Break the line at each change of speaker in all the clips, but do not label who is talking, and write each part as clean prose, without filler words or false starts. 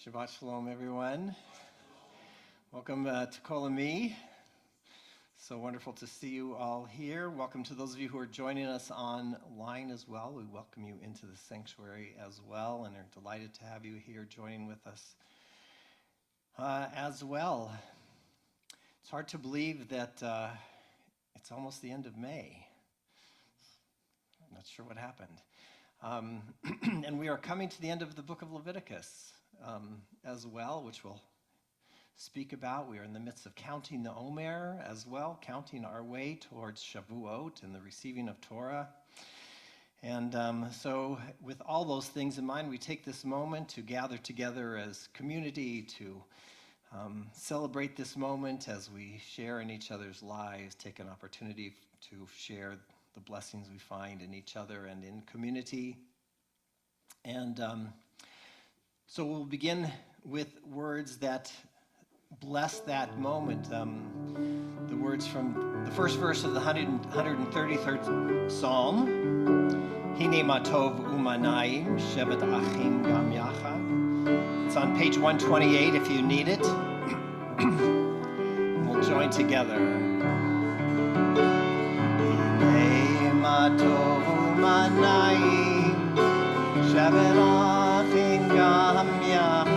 Shabbat Shalom, everyone. Welcome to Kol Ami. So wonderful to see you all here. Welcome to those of you who are joining us online as well. We welcome you into the sanctuary as well and are delighted to have you here joining with us as well. It's hard to believe that it's almost the end of May. I'm not sure what happened. And we are coming to the end of the book of Leviticus as well, which we'll speak about. We are in the midst of counting the Omer as well, counting our way towards Shavuot and the receiving of Torah. And so with all those things in mind, we take this moment to gather together as community to celebrate this moment as we share in each other's lives, take an opportunity to share the blessings we find in each other and in community. And so we'll begin with words that bless that moment. The words from the first verse of the 133rd Psalm. Hine ma tov u'manayim, shevet achim gam yachad. It's on page 128 if you need it. We'll join together. Hine ma tov u'manayim, shevet achim gam yachad.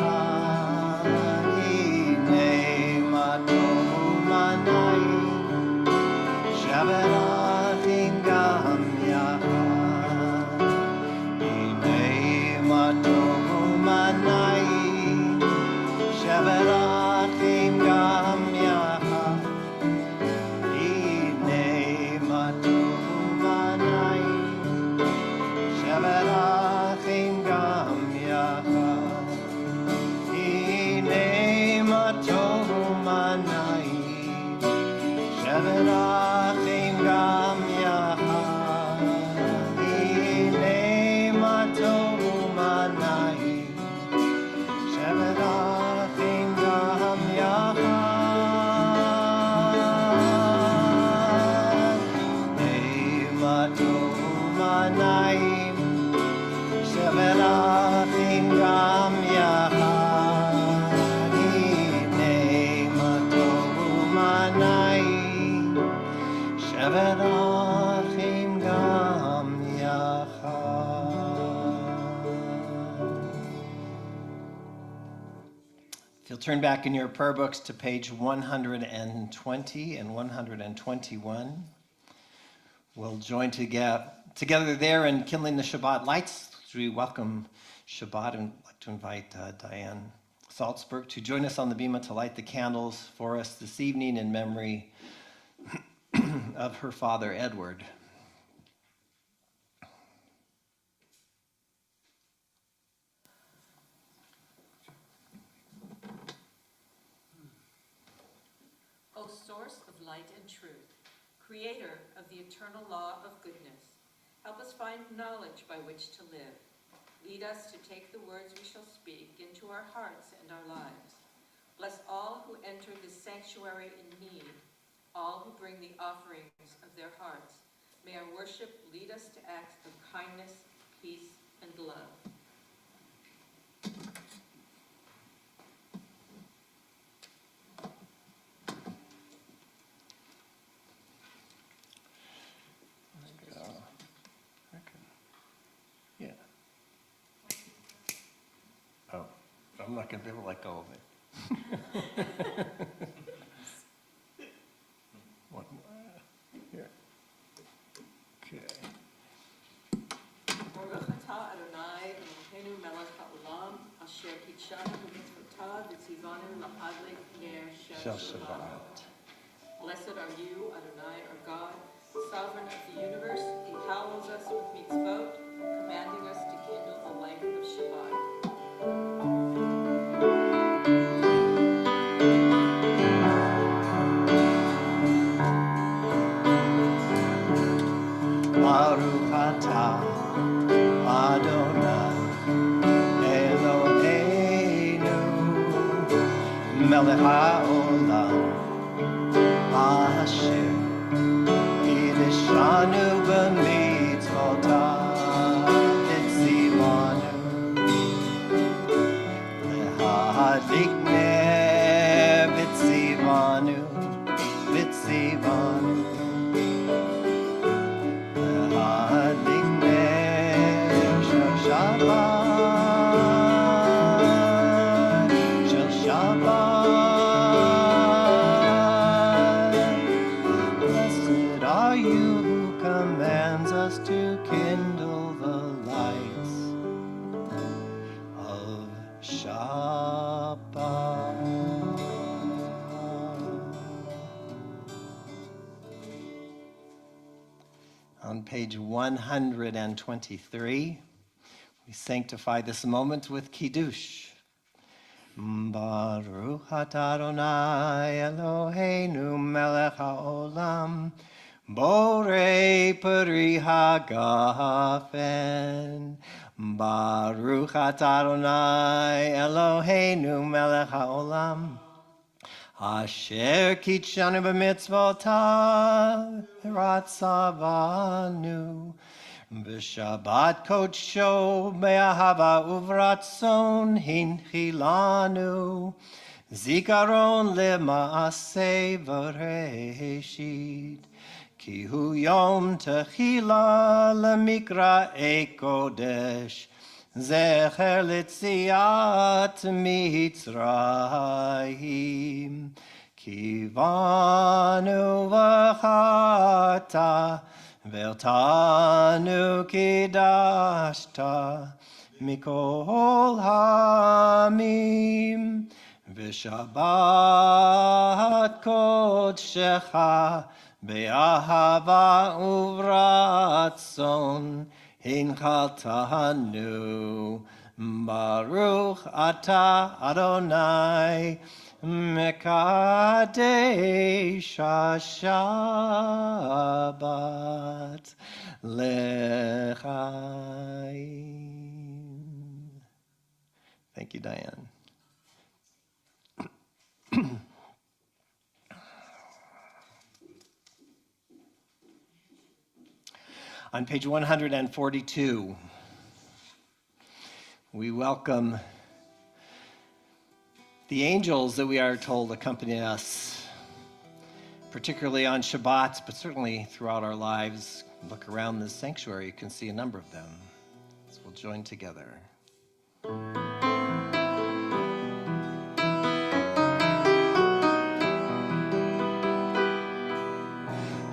If you'll turn back in your prayer books to page 120 and 121, we'll join together there in kindling the Shabbat lights. We welcome Shabbat and I'd like to invite Diane Salzberg to join us on the bima to light the candles for us this evening in memory of her father, Edward.
O source of light and truth, creator of the eternal law of goodness, help us find knowledge by which to live. Lead us to take the words we shall speak into our hearts and our lives. Bless all who enter this sanctuary in need, all who bring the offerings of their hearts. May our worship lead us to acts of kindness, peace, and love.
I'm not going to be able to let go of it. One more. Here. Okay.
Baruch atah Adonai Eloheinu melech haolam asher kitshanu b'mitzvotav v'tzivanu la'adlik ner shel Shabbat. Blessed are you, Adonai, our God, sovereign of the universe. He hallows us with mitzvot, commanding us to kindle the light of Shabbat.
Baruch atah Adonai Eloheinu melech haolam asher kiddushanu b'mitzvotav v'tzivanu lehadlik ner v'tzivanu v'tzivanu lehadlik ner shel Shabbat shel Shabbat. Blessed are you who commands us to kindle the lights of Shabbat. On page 123, we sanctify this moment with Kiddush. Baruch atah Adonai Eloheinu melech haolam borei peri hagafen. Baruch atah Adonai Eloheinu melech haolam asher kitshanu b'mitzvotav v'ratzavanu b'shabbat kodsho be'ahava uvratzon hinchilanu zikaron lema'aseh v'reshit ki hu yom techila lemikra'ei kodesh zecher letziat mitzrayim kivanu v'chata v'tanu kidashta mikol hamim v'shabbat kodshecha be'ahava uvratzon hinchaltanu. Baruch atah Adonai mekadesh Shabbat lechaim. Thank you, Diane. On page 142, we welcome the angels that we are told accompany us, particularly on Shabbats, but certainly throughout our lives. Look around this sanctuary, you can see a number of them. So we'll join together.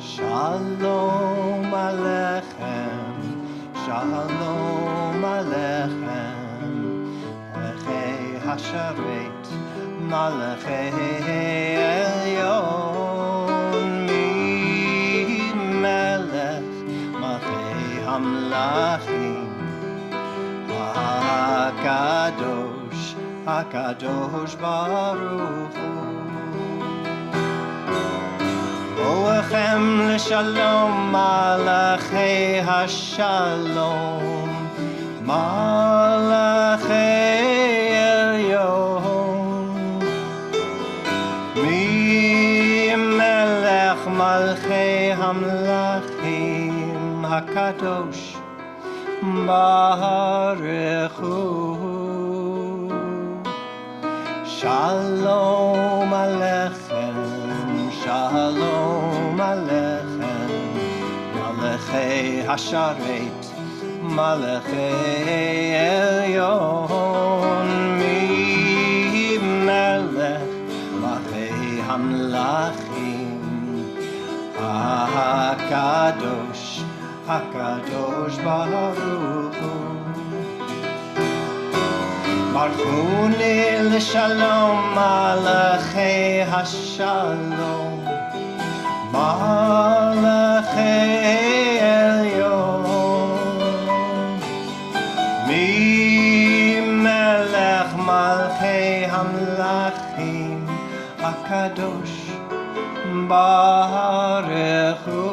Shalom Aleichem, Shalom Aleichem, Melechei Hasharet, Melechei Elyon, Mi Melech, Melechei Hamlachim, HaKadosh, HaKadosh Baruch Hu. Olechem l'shalom, malachei hashalom, malachei elyon. Mi melech malchei hamlachim, hakadosh baruch hu. Shalom alechem, Shalom Aleichem, Melechei Hasharet, Melechei Elyon, Mi Malachim, HaKadosh, HaKadosh Baruch Hu. Baruchuni l'shalom, Malachei HaShalom, Malachei Elyon, Melech Malchei Hamlachim, HaKadosh Baruch Hu.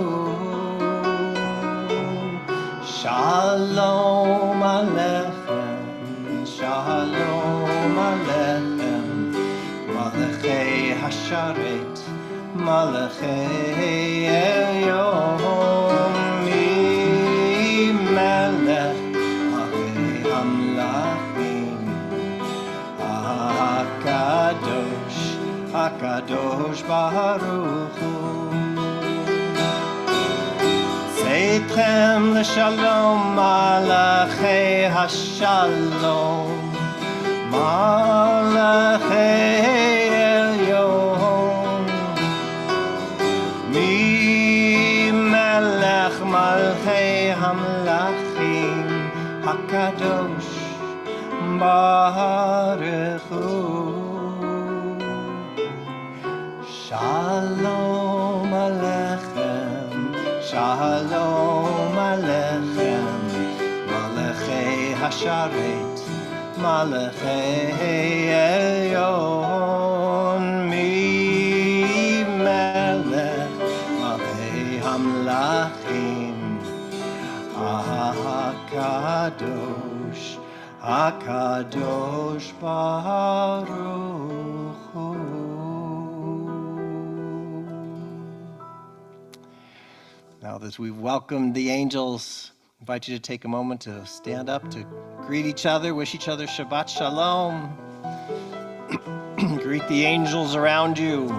Shalom Aleichem, Shalom Aleichem, Malachei Hasharet, Malachei Elyon, Melech Malchei Hamlachim, HaKadosh, HaKadosh Baruch Hu. Seitchem l'shalom, Malachei HaShalom, Malachei Elyon, Melech Malchei Hamlachim, HaKadosh Baruch Hu. Shalom Aleichem, Shalom Aleichem, Malachei Hasharet, Malachei Elyon, Melech Malchei Hamlachim, HaKadosh, HaKadosh Baruch Hu. Now that we've welcomed the angels, I invite you to take a moment to stand up, to greet each other, wish each other Shabbat Shalom. Greet the angels around you.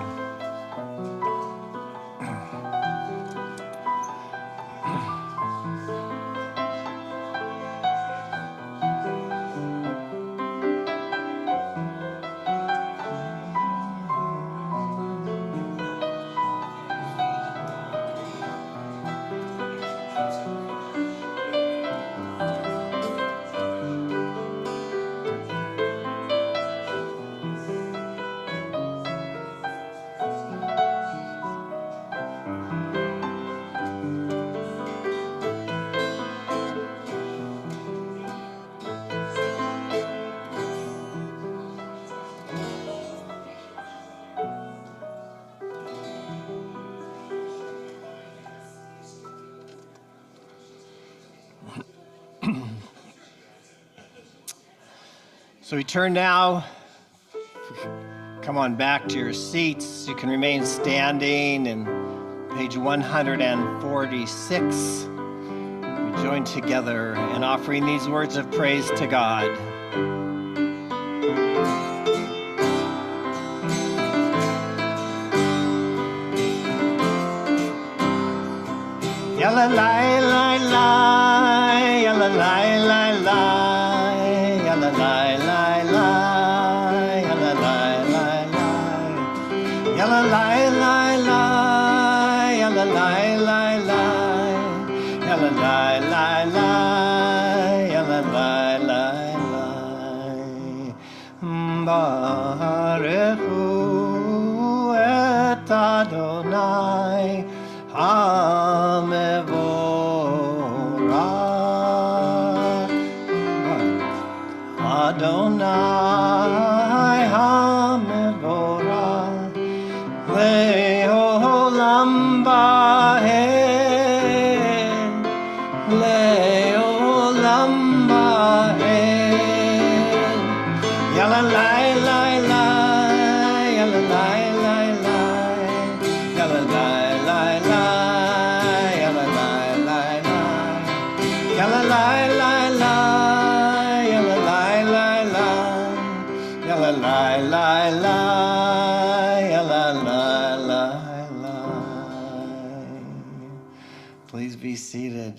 So we turn now, come on back to your seats. You can remain standing in page 146. We join together in offering these words of praise to God. Yalla lai lai lai, yalla lai lai lai, yalla lai lai lai, yalla lai lai lai, yalla lai lai lai, yalla lai lai lai, yalla lai lai lai, yalla lai lai lai. Baruch Hu et Adonai HaMevorach, Adonai HaMevorach, Le'olam Ba'ed, Le'olam Ba'ed. Yalla lai lai lai, yalla lai lai lai, yalla lai lai lai, yalla lai lai lai, yalla lai lai lai, yalla lai lai lai, yalla lai lai lai, yalla lai lai lai. Please be seated.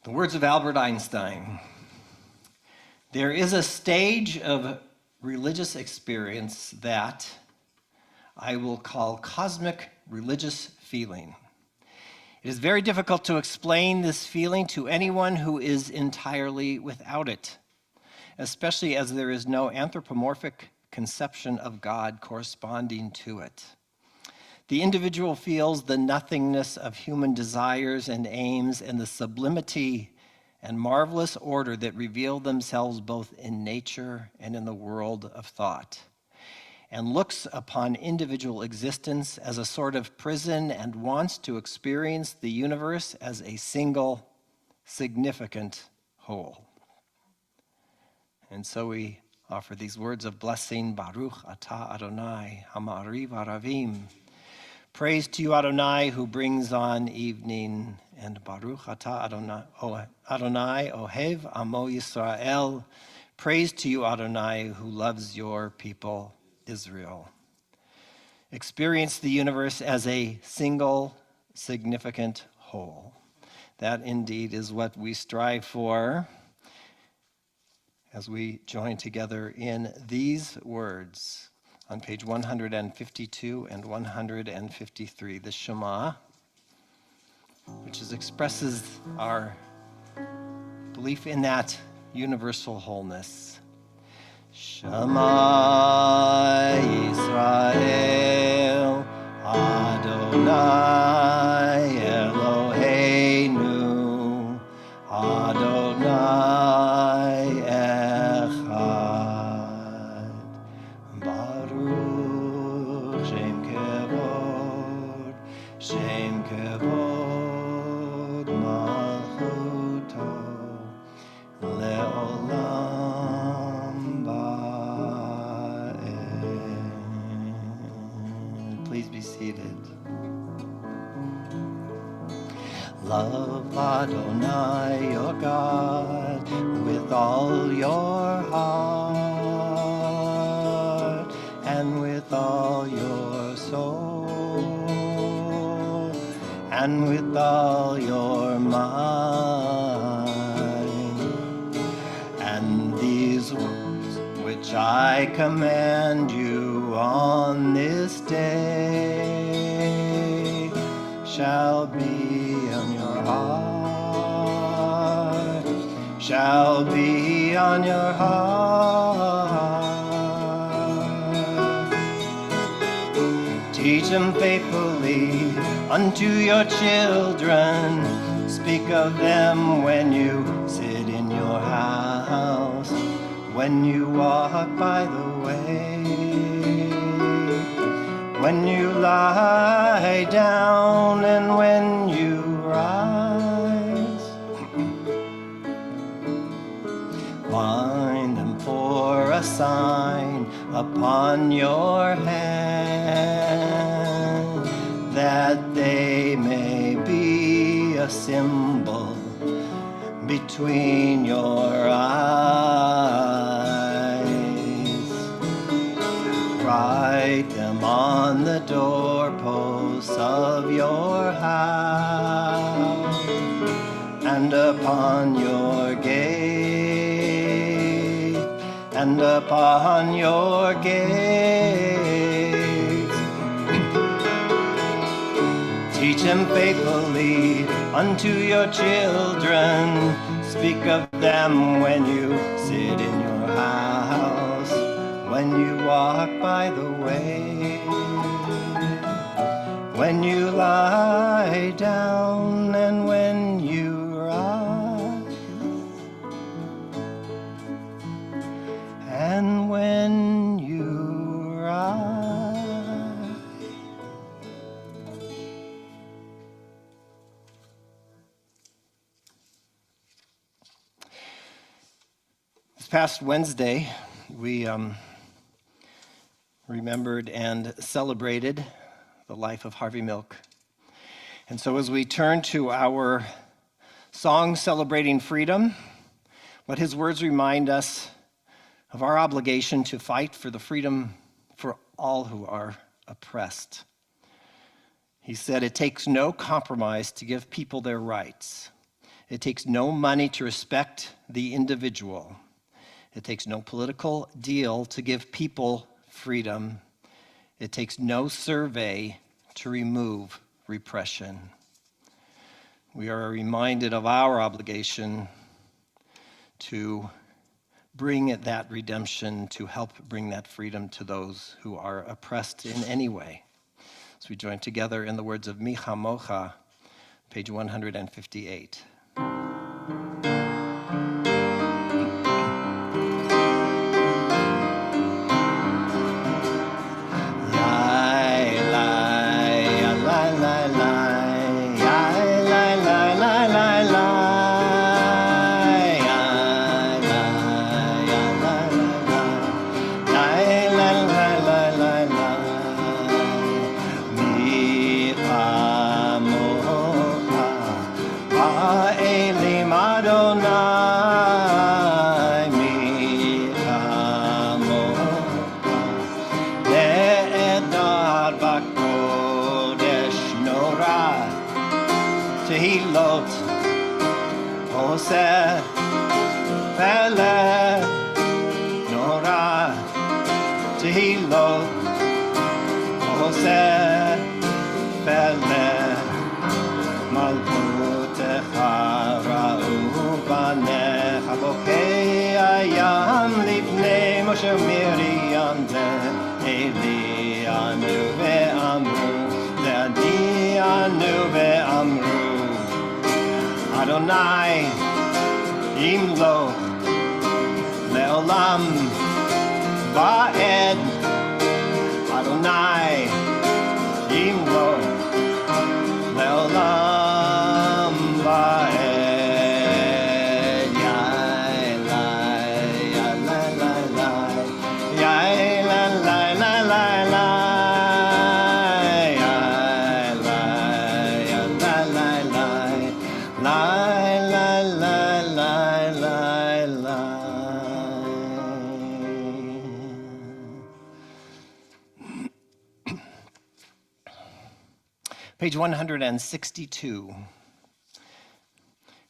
The words of Albert Einstein: There is a stage of religious experience that I will call cosmic religious feeling. It is very difficult to explain this feeling to anyone who is entirely without it, especially as there is no anthropomorphic conception of God corresponding to it. The individual feels the nothingness of human desires and aims and the sublimity and marvelous order that reveal themselves both in nature and in the world of thought, and looks upon individual existence as a sort of prison and wants to experience the universe as a single, significant whole. And so we offer these words of blessing, Baruch Atah Adonai, Hama'ariv Aravim. Praise to you, Adonai, who brings on evening, and Baruch Atah Adonai, Ohev Amo Yisrael. Praise to you, Adonai, who loves your people, Israel. Experience the universe as a single, significant whole. That indeed is what we strive for as we join together in these words on page 152 and 153, the Shema, which expresses our belief in that universal wholeness. Shema Yisrael Adonai Eloheinu Adonai Echad Baruch Shem Kevod Malchuto Le'olam Ba'ed. Please be seated. Love Adonai your God with all your heart and with all your soul and with all your mind. And these words which I command you on this day shall be on your heart, shall be on your heart. Teach them faithfully unto your children. Speak of them when you sit in your house, when you walk by the way, when you lie down and when you rise. Bind them for a sign upon your hand, that they may be a symbol between your eyes. Write them on the doorposts of your house and upon your gate and upon your gates. Teach them faithfully unto your children. Speak of them when you sit in your house, when you walk by the way, when you lie down and when you rise, and when you rise. This past Wednesday, we remembered and celebrated the life of Harvey Milk. And so as we turn to our song celebrating freedom, let his words remind us of our obligation to fight for the freedom for all who are oppressed. He said, "It takes no compromise to give people their rights. It takes no money to respect the individual. It takes no political deal to give people freedom. It takes no survey to remove repression. We are reminded of our obligation to bring that redemption, to help bring that freedom to those who are oppressed in any way. So we join together in the words of Mi Chamocha, page 158. Tehilot, Oseh, Peleh, Norah, Tehilot, Oseh, Peleh, Malchutecha ra'u banecha bokei hayam lifnei Moshe Miriam Eli anu ve'amru Le'ani anu ve'amru Adonai imlo le'olam va'ed Adonai imlo le'olam va'ed Yai lai lai lai lai Yai lai lai lai lai lai Yai lai lai lai lai Lai, lai, lai, lai, lai, lai. Page 162.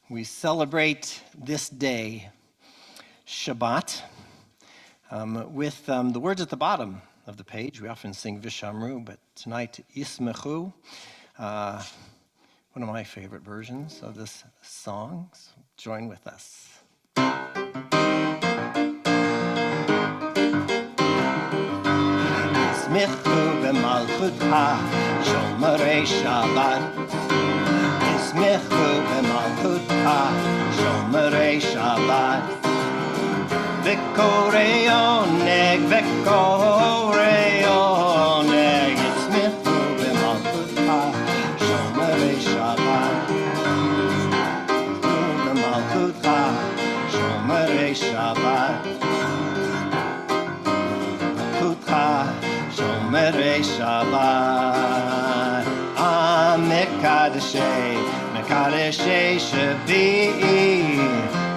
We celebrate this day, Shabbat, with the words at the bottom of the page. We often sing Vishamru, but tonight, Yismechu. One of my favorite versions of this song. So join with us. Yismechu b'malchutcha shomerei Shabbat. Yismechu b'malchutcha shomerei Shabbat. V'korei oneg, v'korei oneg. Yismechu b'malchutcha shomerei Shabbat. B'malchutcha shomerei Shabbat. Malchutcha shomerei Shabbat. Mekadeshei, Mekadeshei Shavi'i.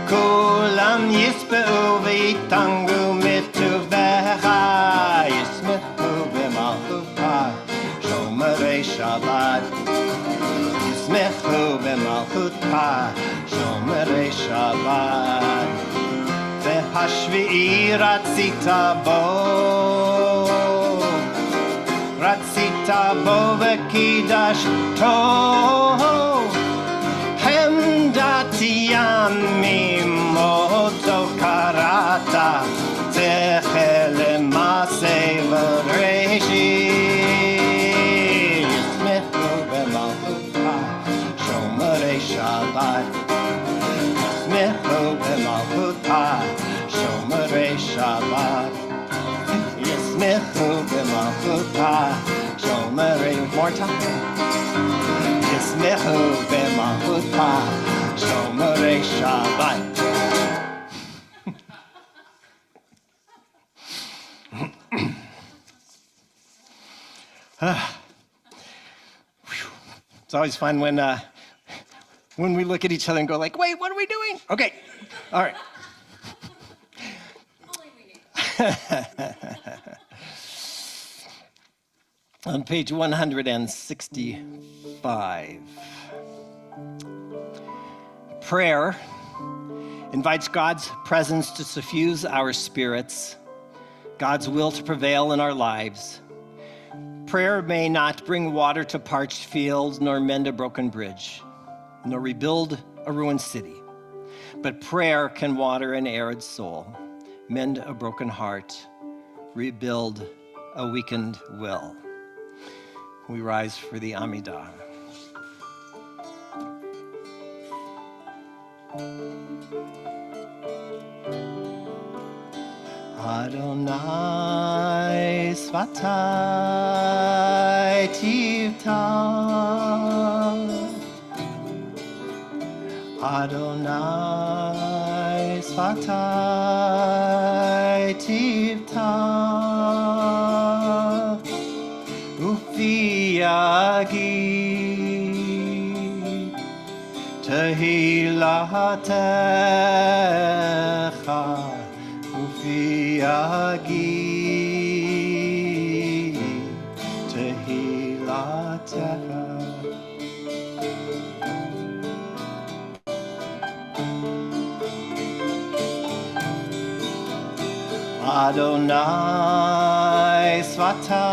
Kulam yispe'u v'yitangu mituvecha. Yismechu b'malchutcha shomerei Shabbat. Yismechu b'malchutcha shomerei Shabbat. V'hashvi'i ratzita bo. Ratzita bo v'kidash to. Hemdati yamimoto karata. Zecher l'masei v'reishit. Yismechu b'malchutcha shomerei Shabbat. Yismechu b'malchutcha shomerei Shabbat. Yismechu b'malchutcha shomerei. More time. Yismechu b'malchutcha shomerei Shabbat. It's always fun when we look at each other and go like, wait, what are we doing? Okay, all right. On page 165, prayer invites God's presence to suffuse our spirits, God's will to prevail in our lives. Prayer may not bring water to parched fields, nor mend a broken bridge, nor rebuild a ruined city. But prayer can water an arid soul, mend a broken heart, rebuild a weakened will. We rise for the Amidah. Adonai Svatai Tivta, Adonai Svatai Tivta, Ufiagi Tehilatecha, Ufiagi Tehilatecha. Adonai Svatai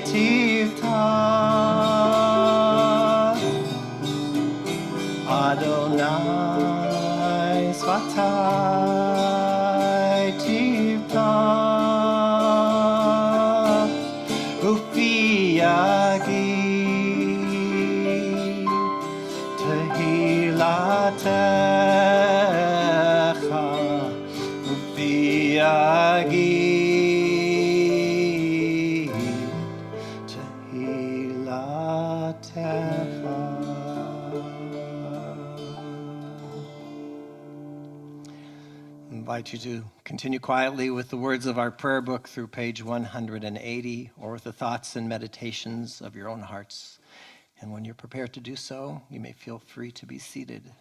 Tivta, Adonai Svatai Tivta, Ufiagi Tehilatecha, Ufiagi Tehilatecha. I invite you to continue quietly with the words of our prayer book through page 180, or with the thoughts and meditations of your own hearts. And when you're prepared to do so, you may feel free to be seated.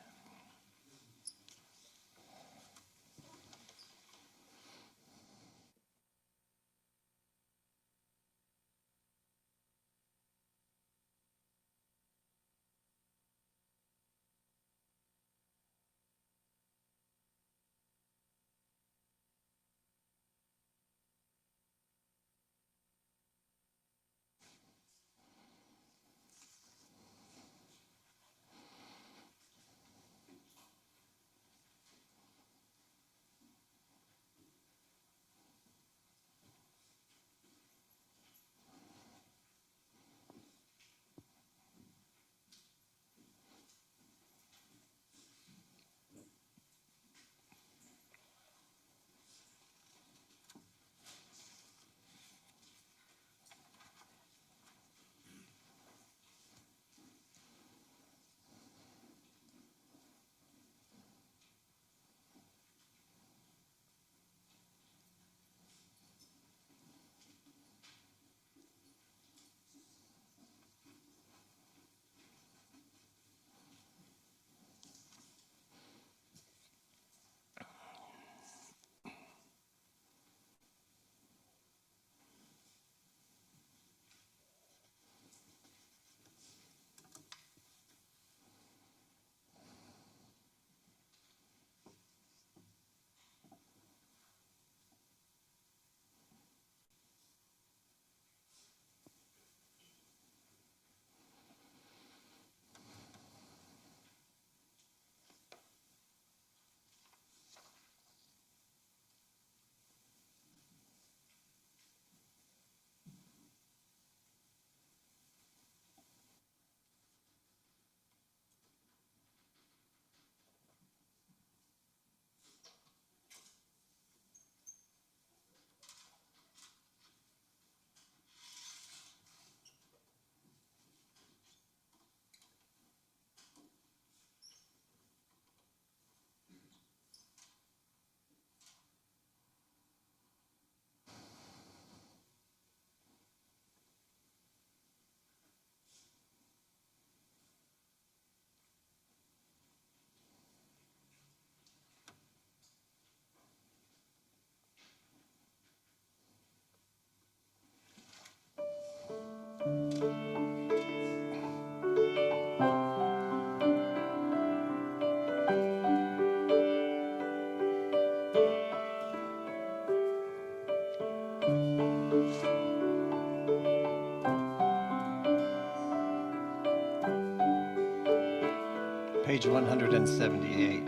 page 178.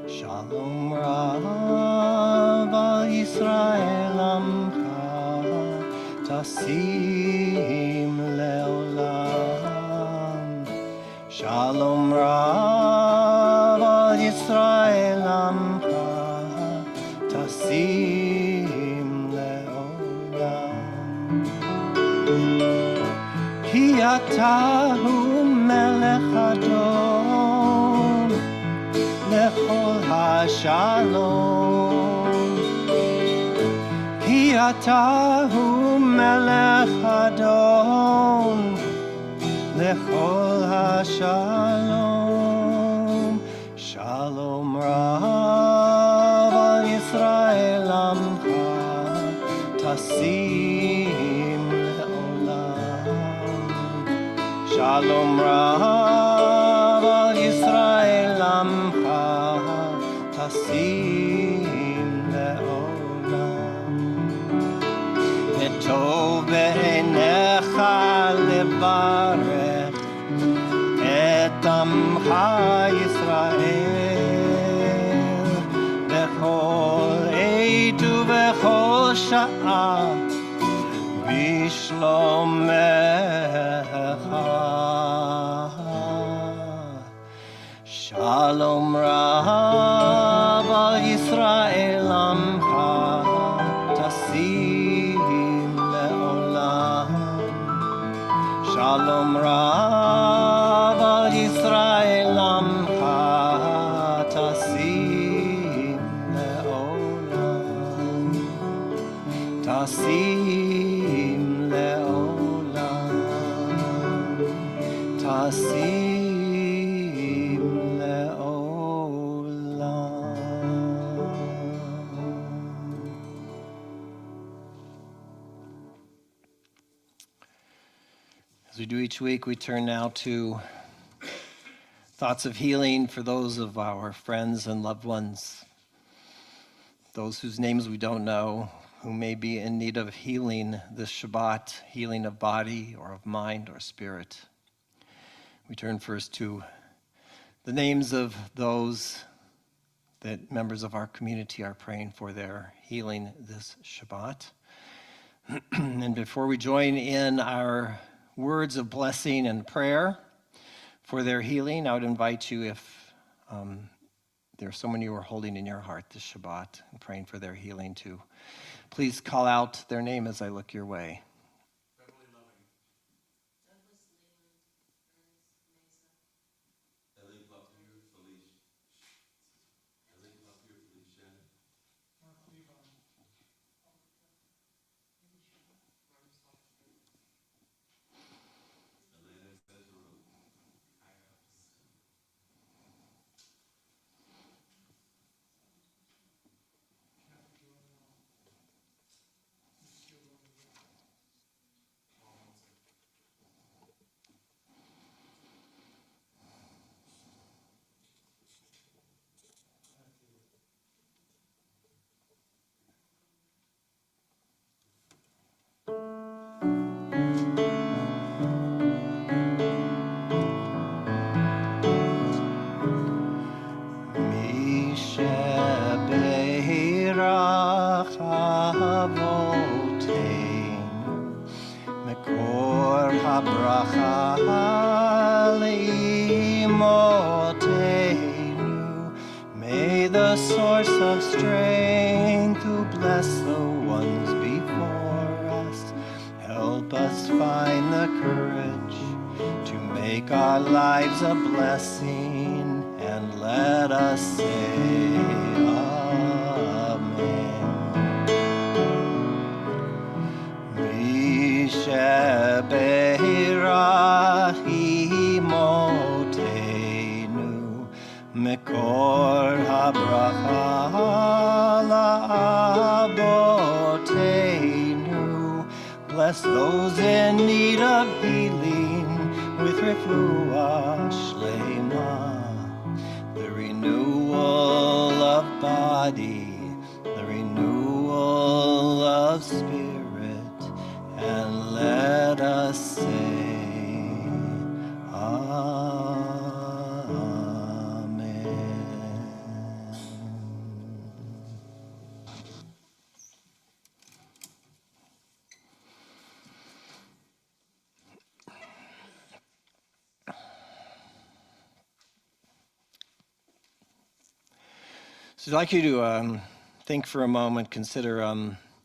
Shalom Rav al Yisrael Amcha Tasim Leolam. Shalom Rav al Yisrael Amcha Tasim Leolam. Ki atahu melech adon lechol hashalom. Ki atahu melech adon lechol hashalom. Shalom Rav al Yisrael Amcha Tasim Leolam. Shalom Rav al Yisrael Amcha Tasim Leolam. V'tov be'einecha levarech et Amcha Yisrael bechol עת ובכל שעה בשלומך. Shalom Rav al Yisrael Amcha Tasim Leolam. Shalom Rav al Yisrael Amcha Tasim Leolam. Tasim Leolam. Tasim As we do each week, we turn now to thoughts of healing for those of our friends and loved ones, those whose names we don't know, who may be in need of healing this Shabbat, healing of body or of mind or spirit. We turn first to the names of those that members of our community are praying for their healing this Shabbat. And before we join in our words of blessing and prayer for their healing, I would invite you, if there's someone you are holding in your heart this Shabbat and praying for their healing, to please call out their name as I look your way. May the source of strength who bless the ones before us help us find the courage to make our lives a blessing, and let us say Amen. Mekor habracha la'avoteinu. Bless those in need of healing with refuah shlema, the renewal of body, the renewal of spirit, and let us say Amen. So I'd like you to think for a moment, consider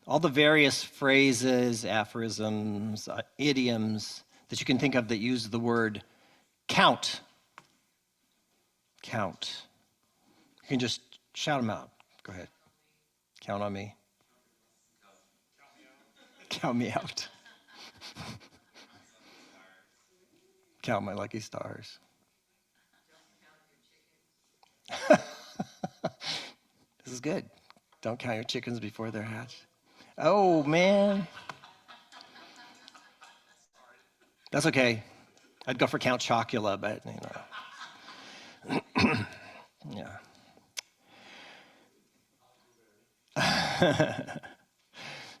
all the various phrases, aphorisms, idioms that you can think of that use the word count. Count. You can just shout them out. Go ahead. Count on me. Count me out. Count my lucky stars. This is good. Don't count your chickens before they're hatched. Oh, man. That's okay. I'd go for Count Chocula, but, yeah.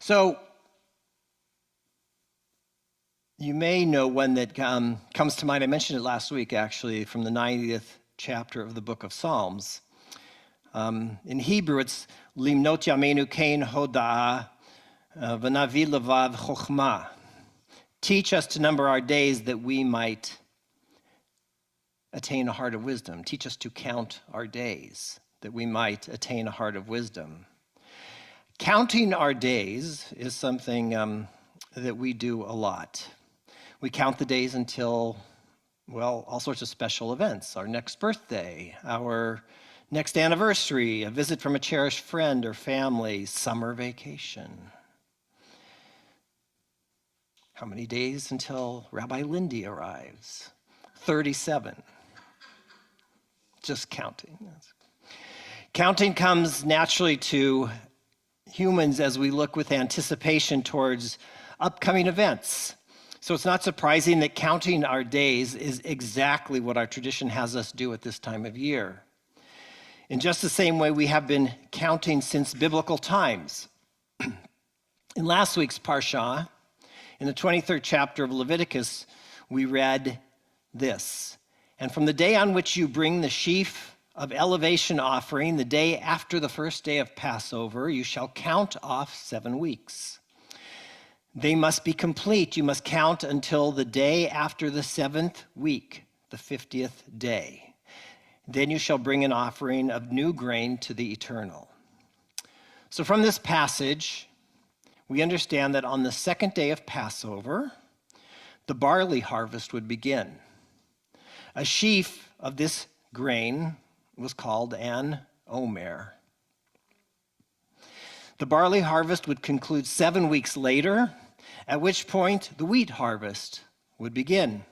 So, you may know one that comes to mind. I mentioned it last week, actually, from the 90th chapter of the book of Psalms. In Hebrew, it's Limnot Yameinu Kain Hoda'ah V'navi Levav Chochmah. Teach us to number our days that we might attain a heart of wisdom. Teach us to count our days that we might attain a heart of wisdom. Counting our days is something that we do a lot. We count the days until, well, all sorts of special events. Our next birthday, our next anniversary, a visit from a cherished friend or family, summer vacation. How many days until Rabbi Lindy arrives? 37. Just counting. Counting comes naturally to humans as we look with anticipation towards upcoming events. So it's not surprising that counting our days is exactly what our tradition has us do at this time of year. In just the same way we have been counting since biblical times. In last week's Parsha, in the 23rd chapter of Leviticus, we read this: "And from the day on which you bring the sheaf of elevation offering, the day after the first day of Passover, you shall count off 7 weeks. They must be complete. You must count until the day after the 7th week, the 50th day. Then you shall bring an offering of new grain to the Eternal." So from this passage, we understand that on the second day of Passover, the barley harvest would begin. A sheaf of this grain was called an omer. The barley harvest would conclude 7 weeks later, at which point the wheat harvest would begin.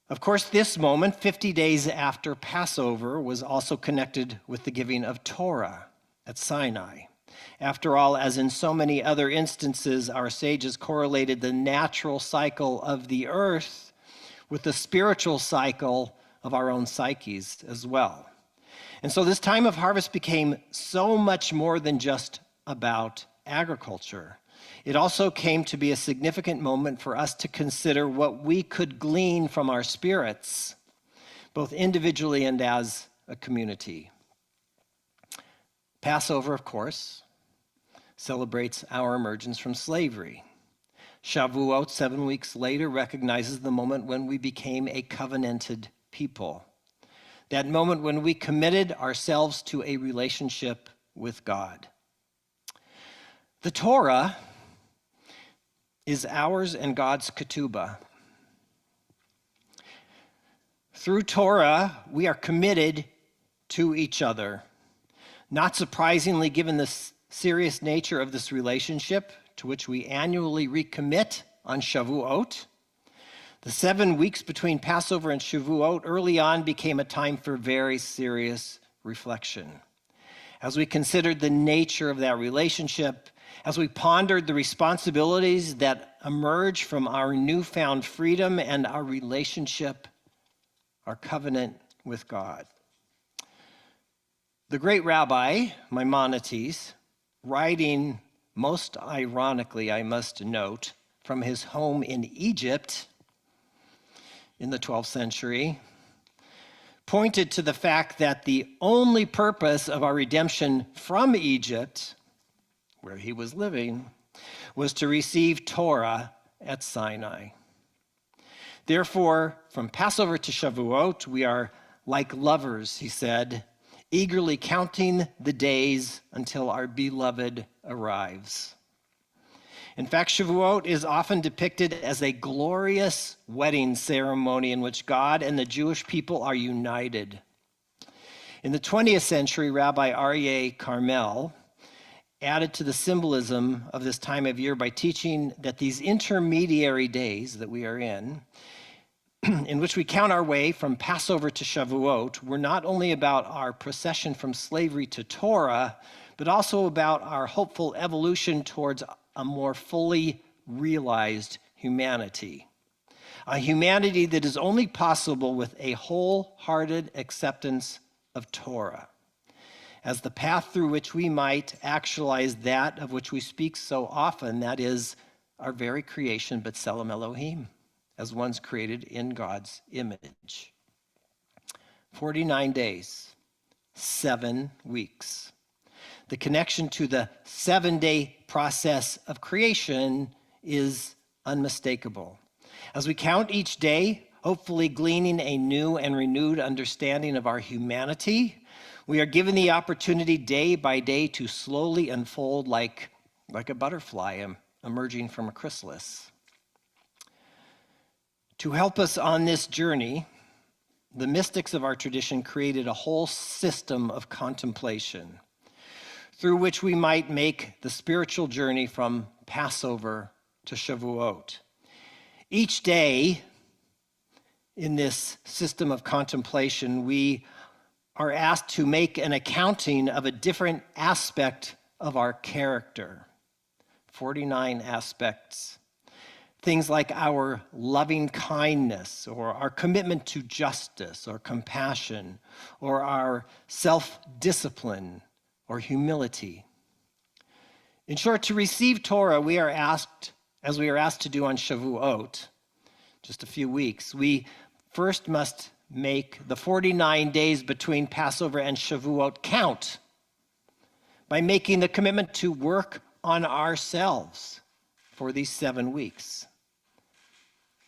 Of course, this moment, 50 days after Passover, was also connected with the giving of Torah at Sinai. After all, as in so many other instances, our sages correlated the natural cycle of the earth with the spiritual cycle of our own psyches as well. And so this time of harvest became so much more than just about agriculture. It also came to be a significant moment for us to consider what we could glean from our spirits, both individually and as a community. Passover, of course, celebrates our emergence from slavery. Shavuot, 7 weeks later, recognizes the moment when we became a covenanted people. That moment when we committed ourselves to a relationship with God. The Torah is ours and God's ketubah. Through Torah, we are committed to each other. Not surprisingly, given the serious nature of this relationship, to which we annually recommit on Shavuot, the 7 weeks between Passover and Shavuot early on became a time for very serious reflection. As we considered the nature of that relationship, as we pondered the responsibilities that emerge from our newfound freedom and our relationship, our covenant with God. The great rabbi, Maimonides, writing most ironically, I must note, from his home in Egypt in the 12th century, pointed to the fact that the only purpose of our redemption from Egypt, where he was living, was to receive Torah at Sinai. Therefore, from Passover to Shavuot, we are like lovers, he said, eagerly counting the days until our beloved arrives. In fact, Shavuot is often depicted as a glorious wedding ceremony in which God and the Jewish people are united. In the 20th century, Rabbi Aryeh Carmel added to the symbolism of this time of year by teaching that these intermediary days that we are in which we count our way from Passover to Shavuot, were not only about our procession from slavery to Torah, but also about our hopeful evolution towards a more fully realized humanity. A humanity that is only possible with a wholehearted acceptance of Torah as the path through which we might actualize that of which we speak so often, that is our very creation, B'Tselem Elohim, as ones created in God's image. 49 days, 7 weeks. The connection to the 7-day process of creation is unmistakable. As we count each day, hopefully gleaning a new and renewed understanding of our humanity, we are given the opportunity day by day to slowly unfold like a butterfly emerging from a chrysalis. To help us on this journey, the mystics of our tradition created a whole system of contemplation through which we might make the spiritual journey from Passover to Shavuot. Each day in this system of contemplation, we are asked to make an accounting of a different aspect of our character. 49 aspects. Things like our loving kindness, or our commitment to justice, or compassion, or our self-discipline, or humility. In short, to receive Torah, we are asked, as we are asked to do on Shavuot, just a few weeks, we first must make the 49 days between Passover and Shavuot count by making the commitment to work on ourselves for these 7 weeks.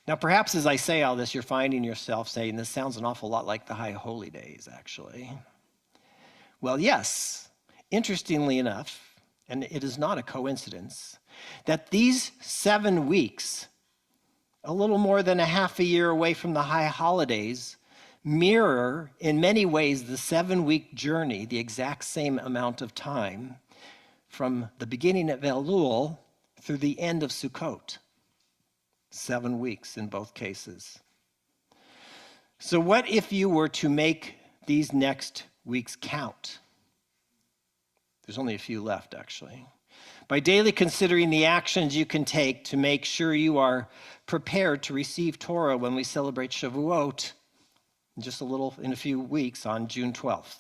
Now, perhaps as I say all this, you're finding yourself saying, this sounds an awful lot like the High Holy Days, actually. Well, yes, interestingly enough, and it is not a coincidence, that these 7 weeks, a little more than a half a year away from the high holidays, mirror in many ways the 7-week journey, the exact same amount of time, from the beginning of Elul through the end of Sukkot. 7 weeks in both cases. So what if you were to make these next weeks count? There's only a few left, actually. By daily considering the actions you can take to make sure you are prepared to receive Torah when we celebrate Shavuot in a few weeks on June 12th.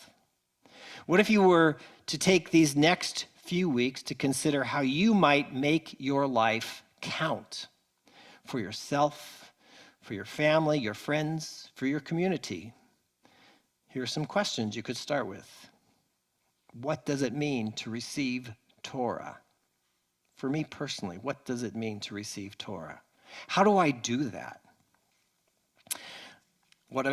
What if you were to take these next few weeks to consider how you might make your life count for yourself, for your family, your friends, for your community? Here are some questions you could start with. What does it mean to receive Torah? For me personally, what does it mean to receive Torah? How do I do that? What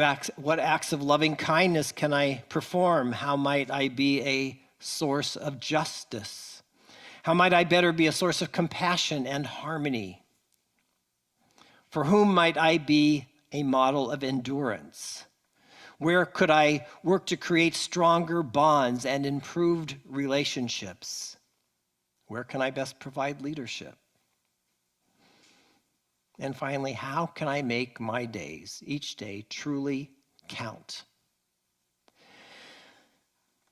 acts of loving kindness can I perform? How might I be a source of justice? How might I better be a source of compassion and harmony? For whom might I be a model of endurance? Where could I work to create stronger bonds and improved relationships? Where can I best provide leadership? And finally, how can I make my days, each day, truly count?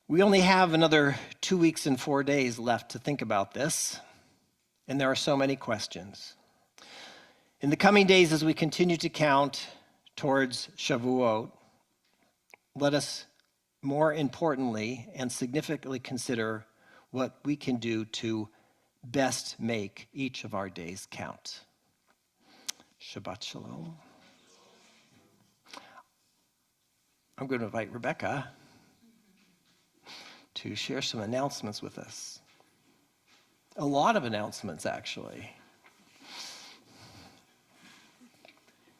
We only have another 2 weeks and 4 days left to think about this, and there are so many questions. In the coming days, as we continue to count towards Shavuot, let us more importantly and significantly consider what we can do to best make each of our days count. Shabbat Shalom. I'm going to invite Rebecca to share some announcements with us. A lot of announcements, actually.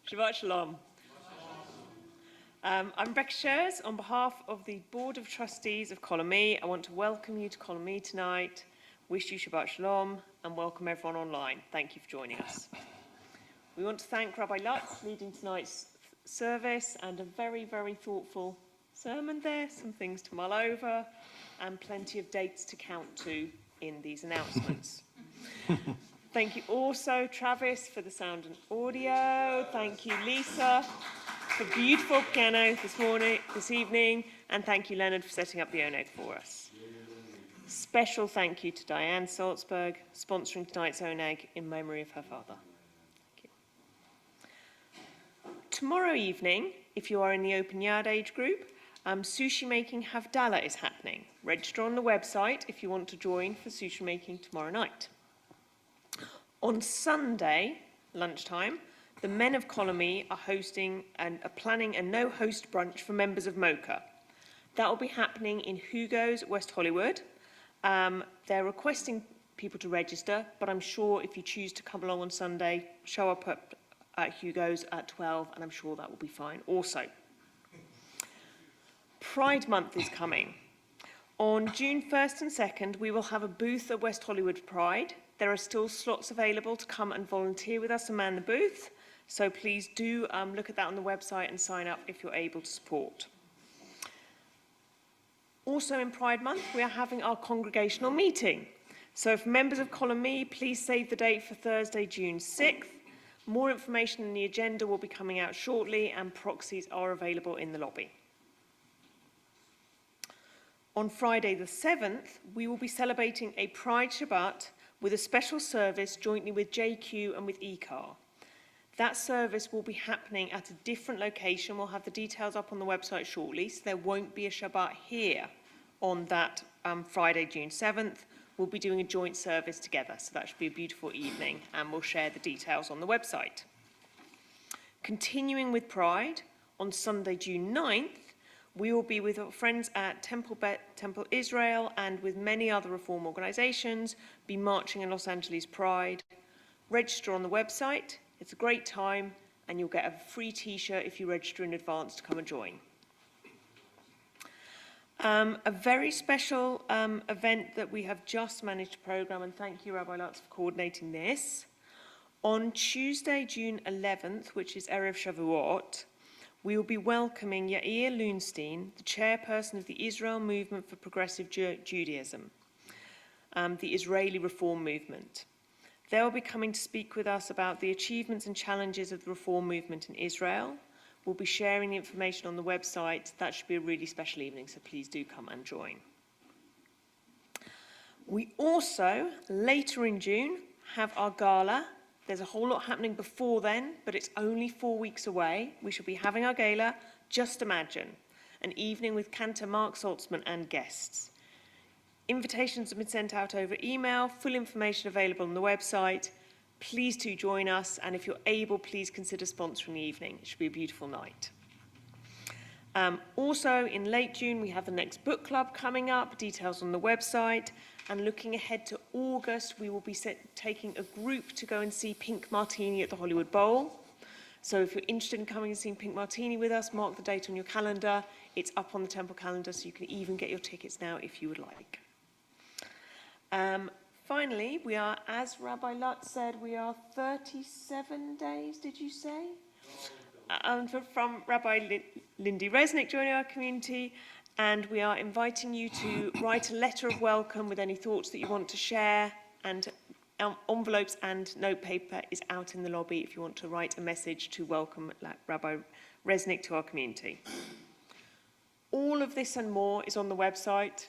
Shabbat Shalom. I'm Rebecca Schurz. On behalf of the Board of Trustees of Kol Ami, I want to welcome you to Kol Ami tonight, wish you Shabbat Shalom, and welcome everyone online. Thank you for joining us. We want to thank Rabbi Lutz leading tonight's service, and a very, very thoughtful sermon there, some things to mull over, and plenty of dates to count to in these announcements. Thank you also, Travis, for the sound and audio. Thank you, Lisa, for beautiful piano this evening, and thank you, Leonard, for setting up the oneg for us. Special thank you to Diane Salzberg, sponsoring tonight's oneg in memory of her father. Thank you. Tomorrow evening, if you are in the open yard age group, sushi making Havdalah is happening. Register on the website if you want to join for sushi making tomorrow night. On Sunday, lunchtime, the men of Kol Ami are hosting and are planning a no-host brunch for members of MOCA. That will be happening in Hugo's, West Hollywood. They're requesting people to register, but I'm sure if you choose to come along on Sunday, show up at Hugo's at 12, and I'm sure that will be fine also. Pride Month is coming. On June 1st and 2nd, we will have a booth at West Hollywood Pride. There are still slots available to come and volunteer with us and man the booth. So please do look at that on the website and sign up if you're able to support. Also in Pride Month, we are having our congregational meeting. So for members of Kol Ami, please save the date for Thursday, June 6th. More information on the agenda will be coming out shortly, and proxies are available in the lobby. On Friday the 7th, we will be celebrating a Pride Shabbat with a special service jointly with JQ and with ECAR. That service will be happening at a different location. We'll have the details up on the website shortly, so there won't be a Shabbat here on that Friday, June 7th. We'll be doing a joint service together, so that should be a beautiful evening, and we'll share the details on the website. Continuing with Pride, on Sunday, June 9th, we will be with our friends at Temple Israel and with many other reform organisations, be marching in Los Angeles Pride. Register on the website. It's a great time, and you'll get a free t-shirt if you register in advance to come and join. A very special event that we have just managed to programme, and thank you, Rabbi Lutz, for coordinating this. On Tuesday, June 11th, which is Erev Shavuot, we will be welcoming Yair Loonstein, the chairperson of the Israel Movement for Progressive Judaism, the Israeli Reform Movement. They will be coming to speak with us about the achievements and challenges of the Reform Movement in Israel. We'll be sharing the information on the website. That should be a really special evening, so please do come and join. We also, later in June, have our gala. There's a whole lot happening before then, but it's only 4 weeks away. We shall be having our gala, Just Imagine, an evening with Cantor Mark Saltzman and guests. Invitations have been sent out over email, full information available on the website. Please do join us, and if you're able, please consider sponsoring the evening. It should be a beautiful night. Also, in late June, we have the next book club coming up, details on the website. And looking ahead to August, we will be taking a group to go and see Pink Martini at the Hollywood Bowl. So if you're interested in coming and seeing Pink Martini with us, mark the date on your calendar. It's up on the temple calendar, so you can even get your tickets now if you would like. Finally, we are, as Rabbi Lutz said, we are 37 days, did you say? From Rabbi Lindy Resnick joining our community. And we are inviting you to write a letter of welcome with any thoughts that you want to share, and envelopes and notepaper is out in the lobby if you want to write a message to welcome Rabbi Resnick to our community. All of this and more is on the website.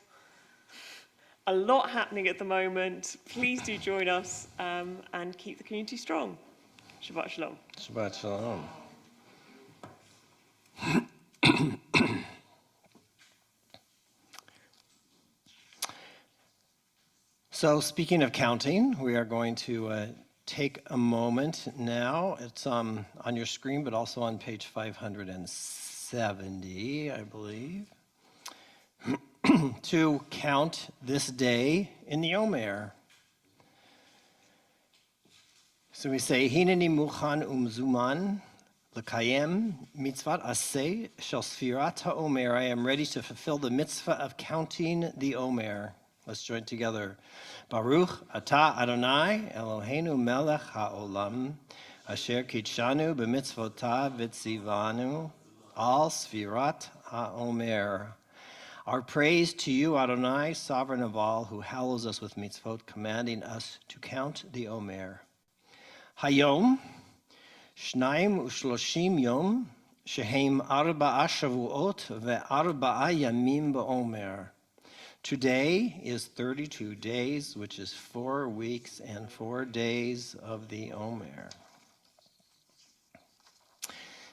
A lot happening at the moment. Please do join us and keep the community strong. Shabbat Shalom.
Shabbat Shalom. So speaking of counting, we are going to take a moment now. It's on your screen, but also on page 570, I believe, to count this day in the Omer. So we say, Hineni muchan umzuman, L'kayem mitzvat aseh shel sfirat ha'omer. I am ready to fulfill the mitzvah of counting the omer. Let's join together. Baruch atah Adonai Eloheinu melech ha'olam asher kitshanu b'mitzvotav v'tzivanu al sfirat ha'omer. Our praise to you, Adonai, sovereign of all, who hallows us with mitzvot, commanding us to count the omer. Hayom, Shnaim u'shloshim yom, shehem arba'a shavuot ve'arba'a yamim ba'omer. Today is 32 days, which is 4 weeks and 4 days of the omer.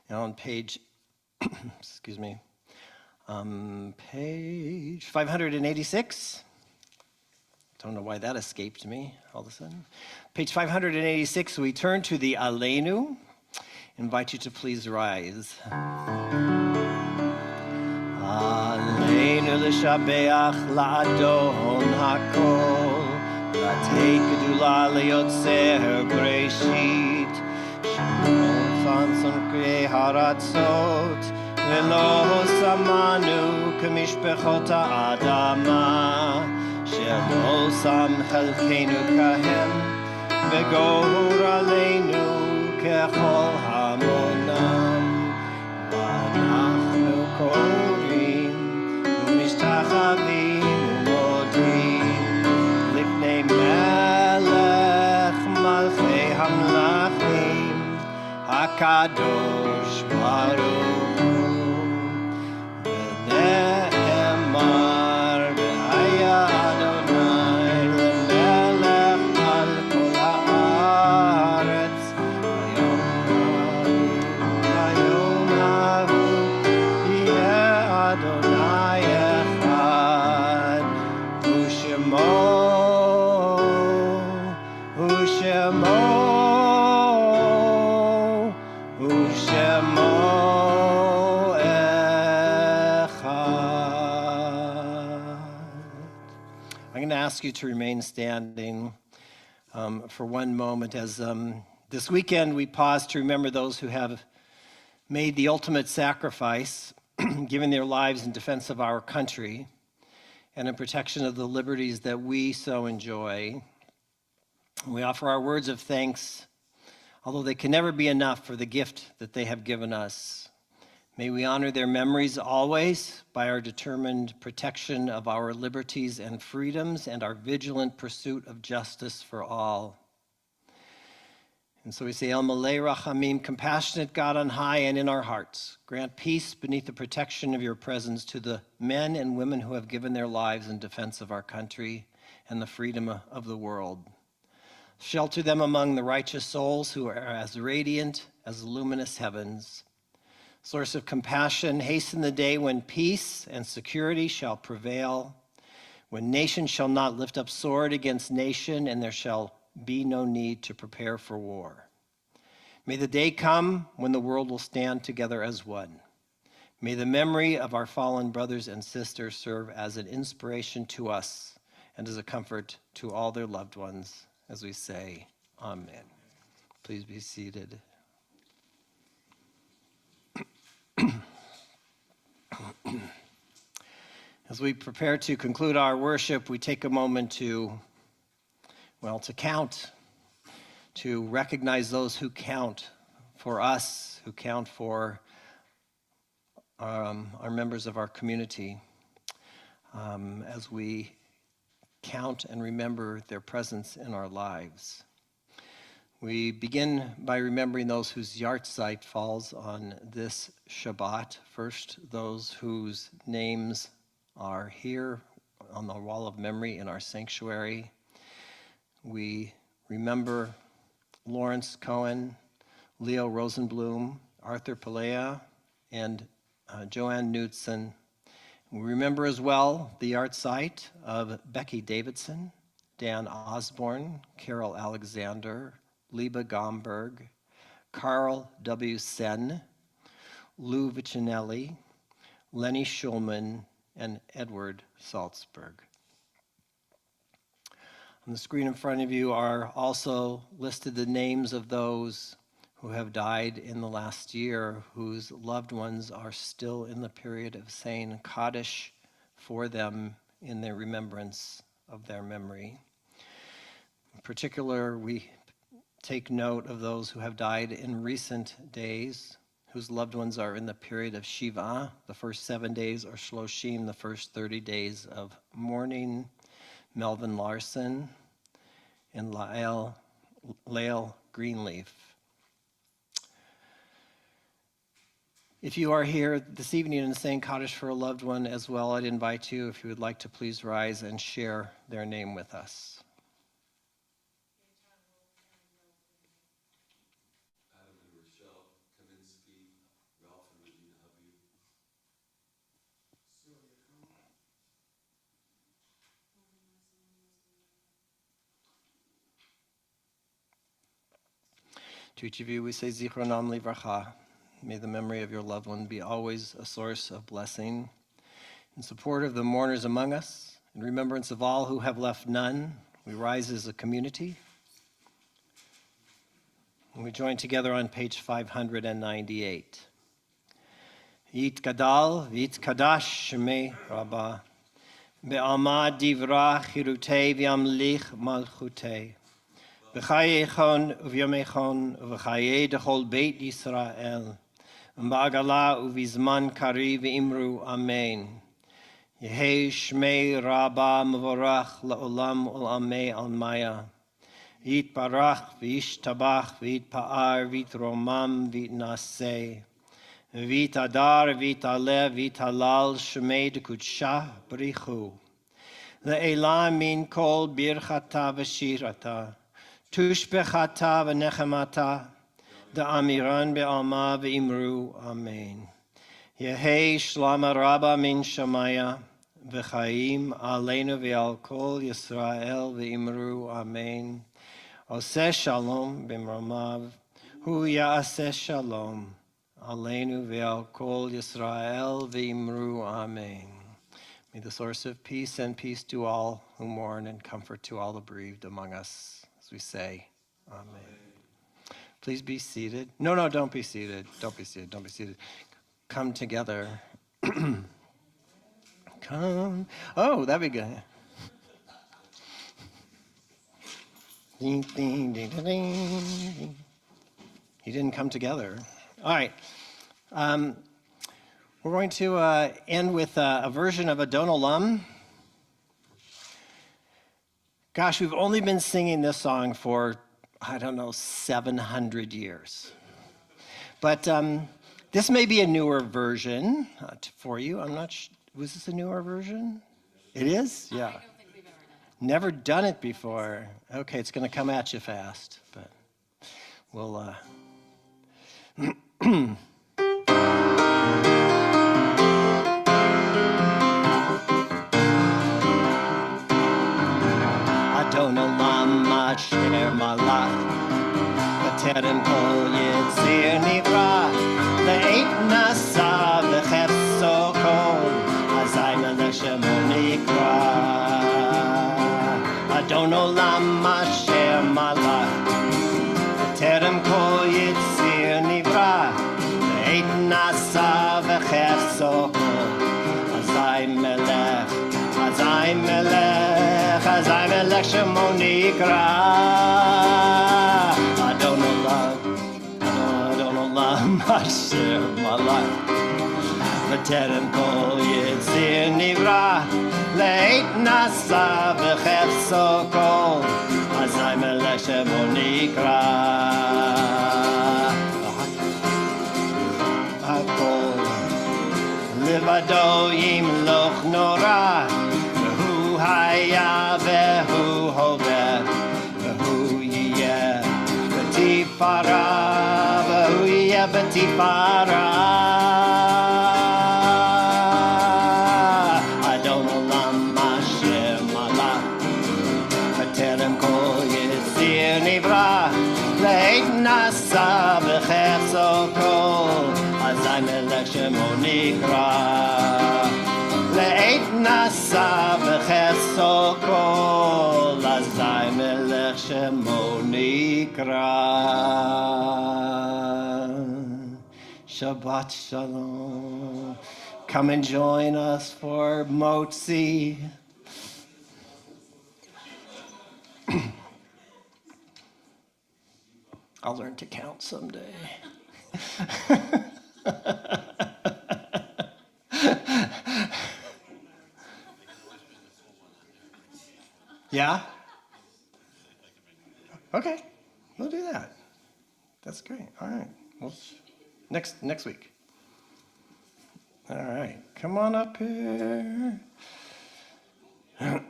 Now on page, excuse me, page 586. Don't know why that escaped me all of a sudden. Page 586, we turn to the Aleinu. Invite you to please rise. Aleinu l'shabeach la'adon hakol, latei gedula le'yotzer bereshit, shemon sanson krei haratzot, ve'lo samanu k'mishpechot ha'adama, שלא שם חלקנו כהם, וגור עלינו ככל המונם. ואנחנו קוראים ומשתחווים ומודים לפני מלך מלכי המלכים, הקדוש ברוך הוא. ונאמר והיה ask you to remain standing for one moment as this weekend we pause to remember those who have made the ultimate sacrifice, giving their lives in defense of our country and in protection of the liberties that we so enjoy. We offer our words of thanks, although they can never be enough for the gift that they have given us. May we honor their memories always by our determined protection of our liberties and freedoms and our vigilant pursuit of justice for all. And so we say, El Malei Rachamim, compassionate God on high and in our hearts, grant peace beneath the protection of your presence to the men and women who have given their lives in defense of our country and the freedom of the world. Shelter them among the righteous souls who are as radiant as the luminous heavens. Source of compassion, hasten the day when peace and security shall prevail, when nation shall not lift up sword against nation, and there shall be no need to prepare for war. May the day come when the world will stand together as one. May the memory of our fallen brothers and sisters serve as an inspiration to us and as a comfort to all their loved ones, as we say, Amen. Please be seated. As we prepare to conclude our worship, we take a moment to count, to recognize those who count for us, who count for our members of our community, as we count and remember their presence in our lives. We begin by remembering those whose yahrzeit falls on this Shabbat. First, those whose names are here on the wall of memory in our sanctuary. We remember Lawrence Cohen, Leo Rosenblum, Arthur Pelea, and Joanne Knudsen. We remember as well the yahrzeit of Becky Davidson, Dan Osborne, Carol Alexander, Liba Gomberg, Carl W. Sen, Lou Vicinelli, Lenny Schulman, and Edward Salzberg. On the screen in front of you are also listed the names of those who have died in the last year, whose loved ones are still in the period of saying Kaddish for them in their remembrance of their memory. In particular, we take note of those who have died in recent days, whose loved ones are in the period of Shiva, the first 7 days, or Shloshim, the first 30 days of mourning. Melvin Larson and Lael Greenleaf. If you are here this evening and saying Kaddish for a loved one as well, I'd invite you, if you would like to please rise and share their name with us. To each of you, we say Zichronam Livracha. May the memory of your loved one be always a source of blessing. In support of the mourners among us, in remembrance of all who have left none, we rise as a community. And we join together on page 598. Yit Gadal, Yit Kadash, Shemei Rabbah, Be'amad Divra Chirutei V'yamlich Malchutei. V'chayechon uvyomechon v'chaye dechol beit Yisrael v'ba'agala uvizman kari v'imru amen. Yehei shmei rabba mevorach la'olam olamei almaya. Yitbarach v'yishtabach v'yitpa'ar v'yitromam v'yitnaseh. V'yitadar v'yitaleh v'yitalal shmei dekudsha b'richu. Le'elam min kol birchata v'shirata. Tushbechata v'nechemata, da'amiran be'alma v'imru, amen. Yehei shlama rabba min shamaya, v'chaim aleinu v'al kol Yisrael v'imru, amen. Oseh shalom b'mramav, hu ya'aseh shalom, aleinu v'al kol Yisrael v'imru, amen. May the source of peace send peace to all who mourn and comfort to all the bereaved among us. As we say, amen. Please be seated. No, don't be seated. Don't be seated. Come together. Come. Oh, that'd be good. Ding, ding, ding, ding, ding. He didn't come together. All right. We're going to end with a version of Adon Olam. Gosh, we've only been singing this song for, 700 years. But this may be a newer version for you. I'm not sure. Was this a newer version? It is? Yeah. I don't think we've ever done it before. Okay, it's going to come at you fast, but we'll... Adon Olam asher malach b'terem kol yitzir nivra le'et nasa v'chefso kol azay melech shemo nikra. Adon Olam asher malach b'terem kol yitzir nivra le'et nasa v'chefso kol azay melech shemo nikra. Adon Olam asher malach b'terem kol yitzir nivra le'et nasa v'chefso kol azay melech shemo nikra. Hakol livado yimloch nora v'hu haya v'hu hoveh v'hu yiyeh b'tifara v'hu yiyeh b'tifara. Adon Olam asher malach b'terem kol yitzir nivra le'et nasa v'chefso kol azay melech shemo nikra. Le'et nasa v'chefso kol azay melech shemo nikra. Shabbat Shalom. Come and join us for Motzi. I'll learn to count someday. Yeah? Okay, we'll do that. That's great. All right. Well, next week. All right. Come on up here. Have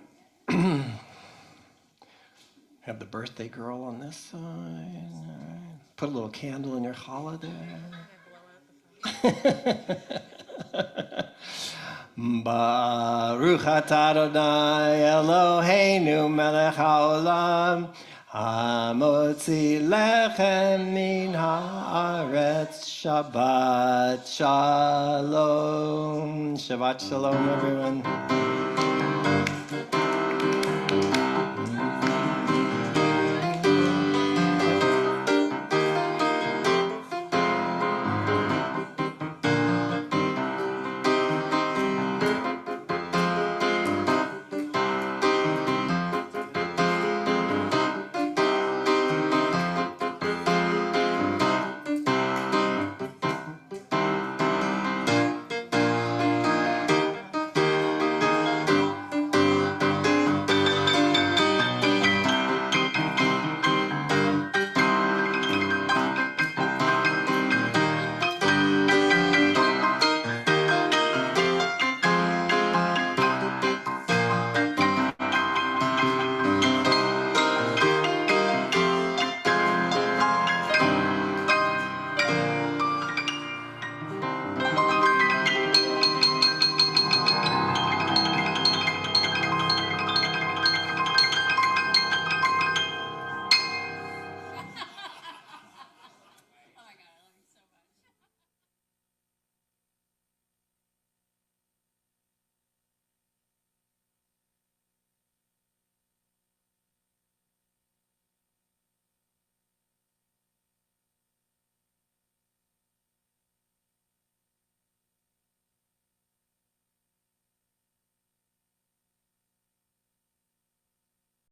the birthday girl on this side. All right. Put a little candle in your challah there. Baruch atah Adonai Eloheinu melech haolam hamotzi lechem min haaretz. Shabbat shalom. Shabbat shalom, everyone.